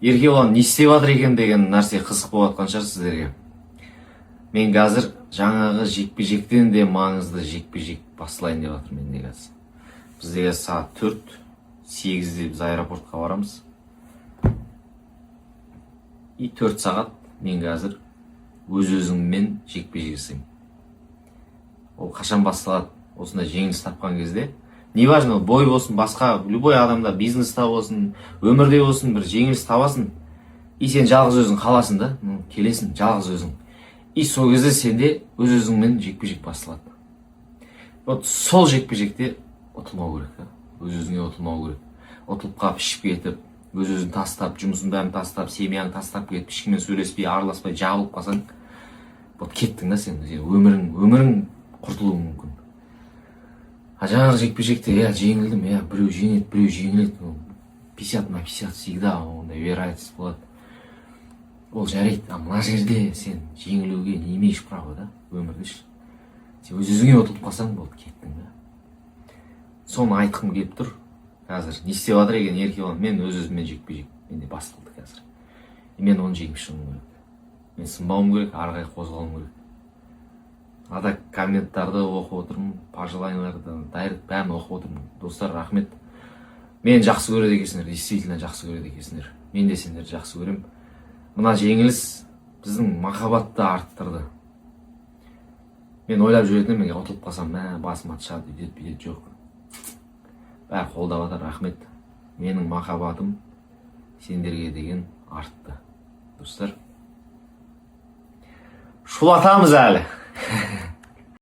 Еркебұлан не істеп жатыр екен деген нәрсе қызық болып жатқан шығар сіздерге. Мен қазір жаңағы жекпе-жектен де маңызды жекпе-жек басталайын деп жатыр менде қазір. Бізде қазір сағат 4:08-де біз аэропортқа барамыз. И 4 сағат мен қазір өз-өзіңмен жекпе-жек жасаймын. Ол қашан басталады? Осындай жеңіліс тапқан кезде, неважно, бой болсын, басқа любой адамда, бизнеста болсын, өмірде болсын, бір жеңіліс табасын. И сен жалғыз өзің қаласың да, келесің жалғыз өзің. И сол кезде сенде өз-өзіңмен жекпе-жек басталады. Вот сол жекпе-жекте ұтылмау керек, өз-өзіңе ұтылмау керек. Ұтылып қалып ішіп кетіп, өз-өзін тастап, жұмысын бәрін тастап, семьяң тастап кетіп, ешкіммен сөйлеспей, араласпай, жабылып қалсаң, вот кеттің да сен өмірің құртылуы мүмкін. А жаңағы жекпе-жекте, жеңілдім, біреу жеңеді, біреу жеңіледі. 50/50 всегда ондай вероятность болады. Ол жарайды, а мына жерде сен жеңілуге не имеешь права, да, өмірде. Сен өз-өзіңе ұтылып қалсаң, болды, кеттің да. Соны айтқым келіп тұр. Қазір не істеп жатыр екен Еркебұлан? Мен өз-өзіммен жекпе-жек менде басталды қазір. Мен оны жеңіп шығуым керек. Мен сынбауым керек, ары қарай қозғалуым керек. Ада комменттарды оқып отырмын, пожеланияларды бәрін оқып отырмын. Достар, рахмет. Мен жақсы көреді екенсіңдер, действительно жақсы көреді екенсіңдер. Мен де сендерді жақсы көрем. Мына жеңіліс біздің махаббатты арттырды. Мен ойлап жүретінім, мен ұтылып қалсам, басым атшады, үйдет жоқ. Бәрі қолдап жатыр, рахмет. Менің махаббатым сендерге деген артты. Достар, шулатамыз әлі.